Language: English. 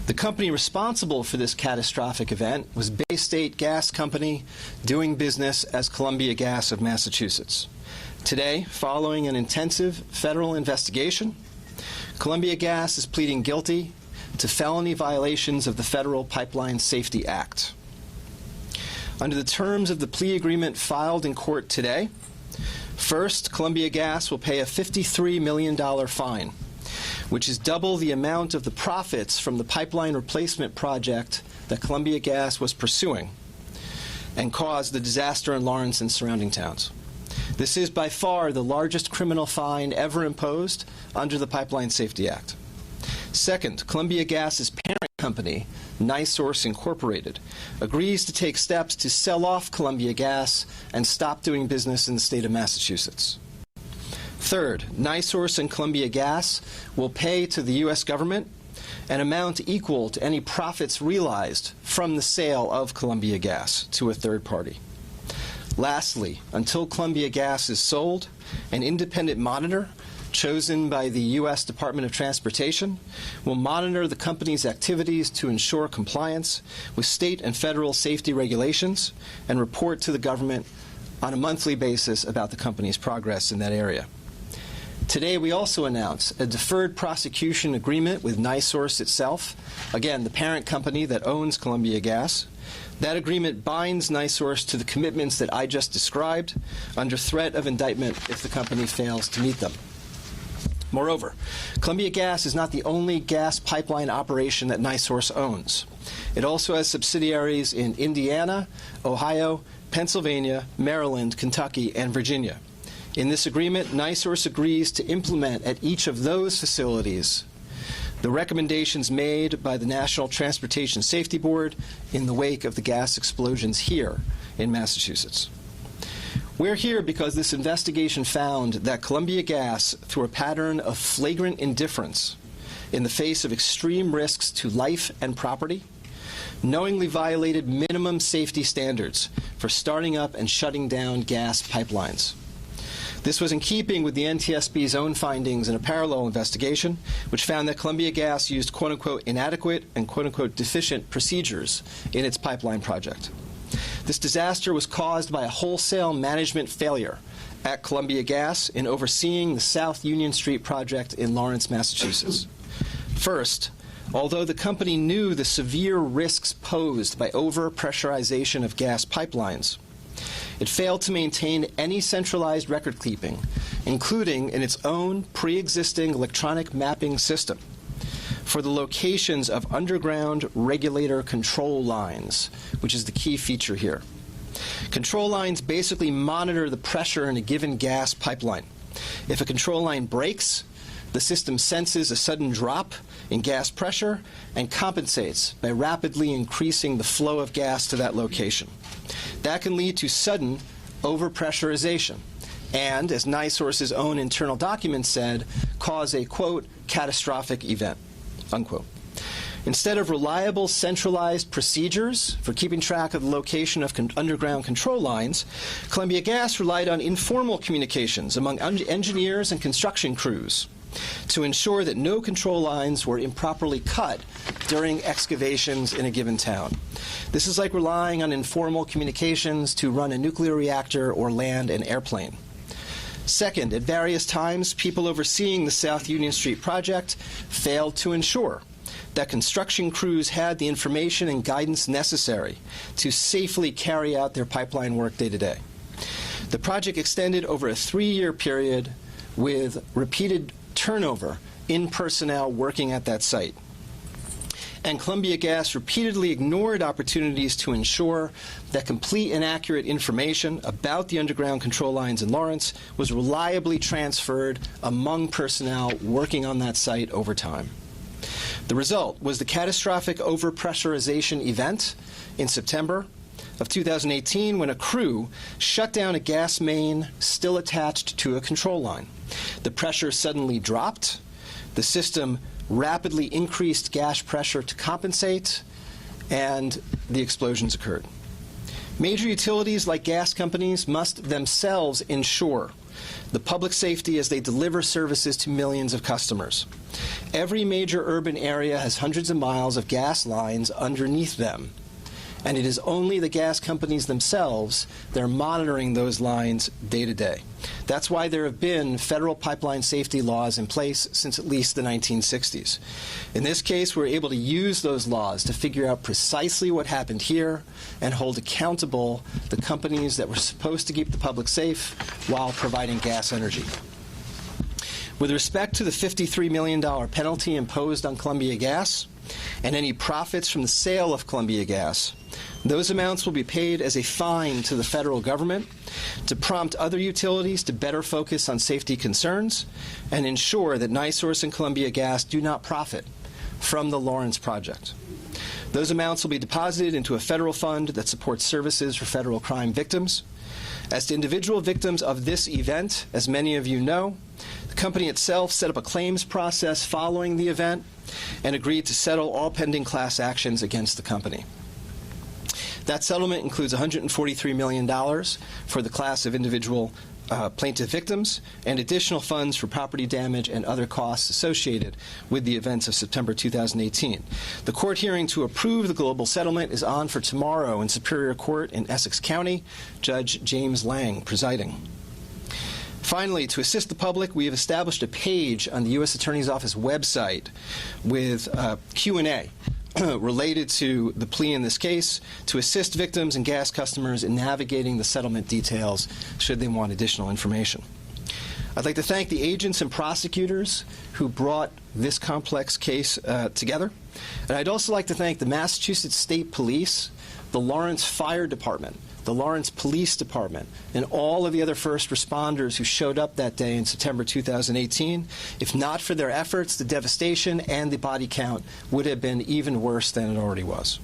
The company responsible for this catastrophic event was Bay State Gas Company, doing business as Columbia Gas of Massachusetts. Today, following an intensive federal investigation, Columbia Gas is pleading guilty to felony violations of the Federal Pipeline Safety Act. Under the terms of the plea agreement filed in court today, first, Columbia Gas will pay a $53 million fine, which is double the amount of the profits from the pipeline replacement project that Columbia Gas was pursuing and caused the disaster in Lawrence and surrounding towns. This is by far the largest criminal fine ever imposed under the Pipeline Safety Act. Second, Columbia Gas's parent company, NiSource Incorporated, agrees to take steps to sell off Columbia Gas and stop doing business in the state of Massachusetts. Third, NiSource and Columbia Gas will pay to the U.S. government an amount equal to any profits realized from the sale of Columbia Gas to a third party. Lastly, until Columbia Gas is sold, an independent monitor chosen by the U.S. Department of Transportation will monitor the company's activities to ensure compliance with state and federal safety regulations and report to the government on a monthly basis about the company's progress in that area. Today, we also announce a deferred prosecution agreement with NiSource itself, again, the parent company that owns Columbia Gas. That agreement binds NiSource to the commitments that I just described under threat of indictment if the company fails to meet them. Moreover, Columbia Gas is not the only gas pipeline operation that NiSource owns. It also has subsidiaries in Indiana, Ohio, Pennsylvania, Maryland, Kentucky, and Virginia. In this agreement, NiSource agrees to implement at each of those facilities the recommendations made by the National Transportation Safety Board in the wake of the gas explosions here in Massachusetts. We're here because this investigation found that Columbia Gas, through a pattern of flagrant indifference in the face of extreme risks to life and property, knowingly violated minimum safety standards for starting up and shutting down gas pipelines. This was in keeping with the NTSB's own findings in a parallel investigation, which found that Columbia Gas used quote-unquote inadequate and quote-unquote deficient procedures in its pipeline project. This disaster was caused by a wholesale management failure at Columbia Gas in overseeing the South Union Street project in Lawrence, Massachusetts. First, although the company knew the severe risks posed by overpressurization of gas pipelines, it failed to maintain any centralized record keeping, including in its own pre-existing electronic mapping system for the locations of underground regulator control lines, which is the key feature here. Control lines basically monitor the pressure in a given gas pipeline. If a control line breaks, the system senses a sudden drop in gas pressure and compensates by rapidly increasing the flow of gas to that location. That can lead to sudden overpressurization and, as NiSource's own internal document said, cause a, quote, catastrophic event, unquote. Instead of reliable centralized procedures for keeping track of the location of underground control lines, Columbia Gas relied on informal communications among engineers and construction crews to ensure that no control lines were improperly cut during excavations in a given town. This is like relying on informal communications to run a nuclear reactor or land an airplane. Second, at various times, people overseeing the South Union Street project failed to ensure that construction crews had the information and guidance necessary to safely carry out their pipeline work day to day. The project extended over a 3-year period with repeated turnover in personnel working at that site. And Columbia Gas repeatedly ignored opportunities to ensure that complete and accurate information about the underground control lines in Lawrence was reliably transferred among personnel working on that site over time. The result was the catastrophic overpressurization event in September of 2018 when a crew shut down a gas main still attached to a control line. The pressure suddenly dropped. The system rapidly increased gas pressure to compensate, and the explosions occurred. Major utilities like gas companies must themselves ensure the public safety as they deliver services to millions of customers. Every major urban area has hundreds of miles of gas lines underneath them, and it is only the gas companies themselves that are monitoring those lines day to day. That's why there have been federal pipeline safety laws in place since at least the 1960s. In this case, we're able to use those laws to figure out precisely what happened here and hold accountable the companies that were supposed to keep the public safe while providing gas energy. With respect to the $53 million penalty imposed on Columbia Gas and any profits from the sale of Columbia Gas, those amounts will be paid as a fine to the federal government to prompt other utilities to better focus on safety concerns and ensure that NiSource and Columbia Gas do not profit from the Lawrence project. Those amounts will be deposited into a federal fund that supports services for federal crime victims. As to individual victims of this event, as many of you know, the company itself set up a claims process following the event and agreed to settle all pending class actions against the company. That settlement includes $143 million for the class of individual plaintiff victims and additional funds for property damage and other costs associated with the events of September 2018. The court hearing to approve the global settlement is on for tomorrow in Superior Court in Essex County, Judge James Lang presiding. Finally, to assist the public, we have established a page on the U.S. Attorney's Office website with Q&A related to the plea in this case to assist victims and gas customers in navigating the settlement details should they want additional information. I'd like to thank the agents and prosecutors who brought this complex case together. And I'd also like to thank the Massachusetts State Police, the Lawrence Fire Department, the Lawrence Police Department, and all of the other first responders who showed up that day in September 2018. If not for their efforts, the devastation and the body count would have been even worse than it already was.